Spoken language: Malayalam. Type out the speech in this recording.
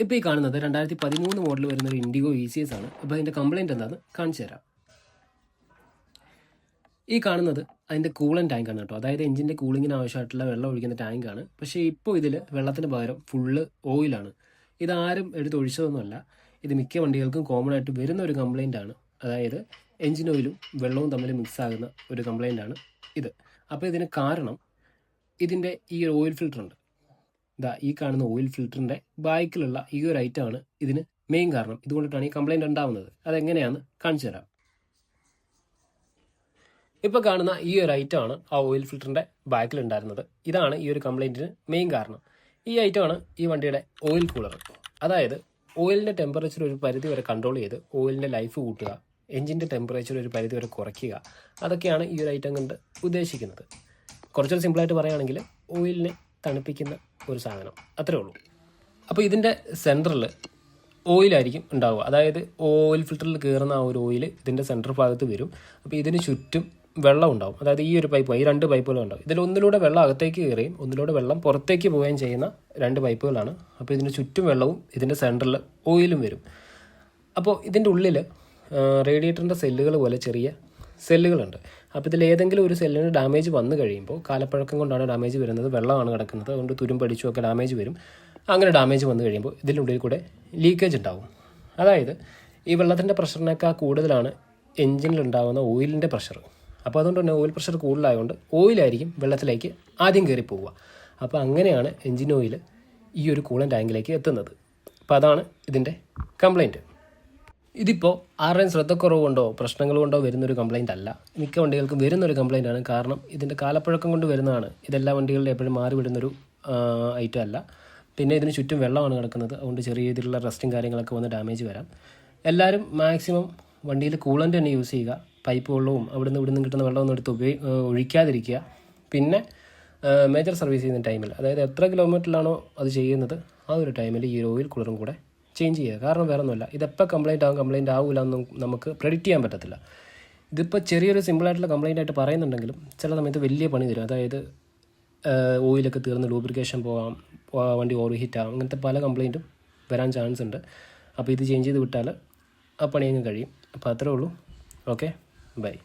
ഇപ്പോൾ ഈ കാണുന്നത് 2013 മോഡൽ വരുന്ന ഒരു ഇൻഡിഗോ ECS ആണ്. അപ്പോൾ അതിൻ്റെ കംപ്ലയിൻറ്റ് എന്താണെന്ന് കാണിച്ചു തരാം. ഈ കാണുന്നത് അതിൻ്റെ കൂളൻ ടാങ്കാണ് കേട്ടോ. അതായത് എഞ്ചിൻ്റെ കൂളിങ്ങിന് ആവശ്യമായിട്ടുള്ള വെള്ളം ഒഴിക്കുന്ന ടാങ്കാണ്. പക്ഷേ ഇപ്പോൾ ഇതിൽ വെള്ളത്തിന് പകരം ഫുള്ള് ഓയിലാണ്. ഇതാരും എടുത്തൊഴിച്ചതൊന്നുമല്ല. ഇത് മിക്ക വണ്ടികൾക്കും കോമൺ ആയിട്ട് വരുന്ന ഒരു കംപ്ലയിൻ്റ് ആണ്. അതായത് എഞ്ചിൻ ഓയിലും വെള്ളവും തമ്മിൽ മിക്സ് ആകുന്ന ഒരു കംപ്ലയിൻ്റ് ആണ് ഇത്. അപ്പോൾ ഇതിന് കാരണം ഇതിൻ്റെ ഈ ഒരു ഓയിൽ ഫിൽറ്റർ ഉണ്ട്. ഈ കാണുന്ന ഓയിൽ ഫിൽറ്ററിൻ്റെ ബാക്കിലുള്ള ഈ ഒരു ഐറ്റമാണ് ഇതിന് മെയിൻ കാരണം. ഇതുകൊണ്ടിട്ടാണ് ഈ കംപ്ലയിൻ്റ് ഉണ്ടാവുന്നത്. അതെങ്ങനെയാണെന്ന് കാണിച്ചു തരാം. ഇപ്പോൾ കാണുന്ന ഈ ഒരു ഐറ്റമാണ് ആ ഓയിൽ ഫിൽറ്ററിൻ്റെ ബാക്കിൽ ഉണ്ടായിരുന്നത്. ഇതാണ് ഈ ഒരു കംപ്ലയിൻറ്റിന് മെയിൻ കാരണം. ഈ ഐറ്റമാണ് ഈ വണ്ടിയുടെ ഓയിൽ കൂളർ. അതായത് ഓയിലിൻ്റെ ടെമ്പറേച്ചർ ഒരു പരിധി വരെ കൺട്രോൾ ചെയ്ത് ഓയിലിൻ്റെ ലൈഫ് കൂട്ടുക, എഞ്ചിൻ്റെ ടെമ്പറേച്ചർ ഒരു പരിധി വരെ കുറയ്ക്കുക, അതൊക്കെയാണ് ഈ ഒരു ഐറ്റം കൊണ്ട് ഉദ്ദേശിക്കുന്നത്. കുറച്ചൊരു സിമ്പിളായിട്ട് പറയുകയാണെങ്കിൽ ഓയിലിനെ തണുപ്പിക്കുന്ന ഒരു സാധനം, അത്രേ ഉള്ളൂ. അപ്പോൾ ഇതിൻ്റെ സെൻറ്ററിൽ ഓയിലായിരിക്കും ഉണ്ടാവുക. അതായത് ഓയിൽ ഫിൽറ്ററിൽ കയറുന്ന ആ ഒരു ഓയിൽ ഇതിൻ്റെ സെൻറ്റർ ഭാഗത്ത് വരും. അപ്പോൾ ഇതിന് ചുറ്റും വെള്ളം ഉണ്ടാവും. അതായത് ഈ ഒരു പൈപ്പ്, ഈ 2 പൈപ്പുകളും ഉണ്ടാവും. ഇതിൽ ഒന്നിലൂടെ വെള്ളം അകത്തേക്ക് കയറുകയും ഒന്നിലൂടെ വെള്ളം പുറത്തേക്ക് പോവുകയും ചെയ്യുന്ന 2 പൈപ്പുകളാണ്. അപ്പോൾ ഇതിന് ചുറ്റും വെള്ളവും ഇതിൻ്റെ സെൻറ്ററിൽ ഓയിലും വരും. അപ്പോൾ ഇതിൻ്റെ ഉള്ളിൽ റേഡിയേറ്ററിൻ്റെ സെല്ലുകൾ പോലെ ചെറിയ സെല്ലുകളുണ്ട്. അപ്പോൾ ഇതിൽ ഏതെങ്കിലും ഒരു സെല്ലിന് ഡാമേജ് വന്നു കഴിയുമ്പോൾ, കാലപ്പഴക്കം കൊണ്ടാണ് ഡാമേജ് വരുന്നത്, വെള്ളമാണ് കിടക്കുന്നത്, അതുകൊണ്ട് തുരുമ്പടിച്ചുമൊക്കെ ഡാമേജ് വരും. അങ്ങനെ ഡാമേജ് വന്നു കഴിയുമ്പോൾ ഇതിനുള്ളിൽ കൂടെ ലീക്കേജ് ഉണ്ടാവും. അതായത് ഈ വെള്ളത്തിൻ്റെ പ്രഷറിനേക്കാൾ കൂടുതലാണ് എഞ്ചിനിലുണ്ടാകുന്ന ഓയിലിൻ്റെ പ്രഷർ. അപ്പോൾ അതുകൊണ്ട് തന്നെ ഓയിൽ പ്രഷർ കൂടുതലായതുകൊണ്ട് ഓയിലായിരിക്കും വെള്ളത്തിലേക്ക് ആദ്യം കയറി പോവുക. അപ്പോൾ അങ്ങനെയാണ് എഞ്ചിൻ ഓയിൽ ഈ ഒരു കൂളൻ ടാങ്കിലേക്ക് എത്തുന്നത്. അപ്പോൾ അതാണ് ഇതിൻ്റെ കംപ്ലയിൻറ്റ്. ഇതിപ്പോൾ ആരുടെയും ശ്രദ്ധക്കുറവ് കൊണ്ടോ പ്രശ്നങ്ങൾ കൊണ്ടോ വരുന്നൊരു കംപ്ലയിൻ്റ് അല്ല. മിക്ക വണ്ടികൾക്കും വരുന്നൊരു കംപ്ലയിൻ്റ് ആണ്. കാരണം ഇതിൻ്റെ കാലപ്പഴക്കം കൊണ്ട് വരുന്നതാണ്. ഇതെല്ലാ വണ്ടികളിലും എപ്പോഴും മാറി വിടുന്നൊരു ഐറ്റം അല്ല. പിന്നെ ഇതിന് ചുറ്റും വെള്ളമാണ് കിടക്കുന്നത്. അതുകൊണ്ട് ചെറിയ രീതിയിലുള്ള റസ്റ്റും കാര്യങ്ങളൊക്കെ വന്ന് ഡാമേജ് വരാം. എല്ലാവരും മാക്സിമം വണ്ടിയിൽ കൂളൻ്റ് തന്നെ യൂസ് ചെയ്യുക. പൈപ്പ് വെള്ളവും ഇവിടുന്ന് കിട്ടുന്ന വെള്ളമൊന്നും എടുത്ത് ഒഴിക്കാതിരിക്കുക. പിന്നെ മേജർ സർവീസ് ചെയ്യുന്ന ടൈമിൽ, അതായത് എത്ര കിലോമീറ്ററിലാണോ അത് ചെയ്യുന്നത് ആ ഒരു ടൈമിൽ ഈ ഓയിൽ കൂളറും കൂടെ ചേഞ്ച് ചെയ്യുക. കാരണം വേറെ ഒന്നുമില്ല, ഇതെപ്പോൾ കംപ്ലയിൻ്റ് ആവില്ല എന്നും നമുക്ക് പ്രെഡിക്റ്റ് ചെയ്യാൻ പറ്റത്തില്ല. ഇതിപ്പോൾ ചെറിയൊരു സിമ്പിളായിട്ടുള്ള കംപ്ലയിൻ്റ് ആയിട്ട് പറയുന്നുണ്ടെങ്കിലും ചില സമയത്ത് വലിയ പണി തരും. അതായത് ഓയിലൊക്കെ തീർന്ന് ലൂബ്രിക്കേഷൻ പോകാം, വണ്ടി ഓവർ ഹീറ്റ് ആകും, അങ്ങനത്തെ പല കംപ്ലയിൻറ്റും വരാൻ ചാൻസ് ഉണ്ട്. അപ്പോൾ ഇത് ചേഞ്ച് ചെയ്ത് വിട്ടാൽ ആ പണി അങ്ങ് കഴിയും. അപ്പോൾ അത്രേ ഉള്ളൂ. Okay, by.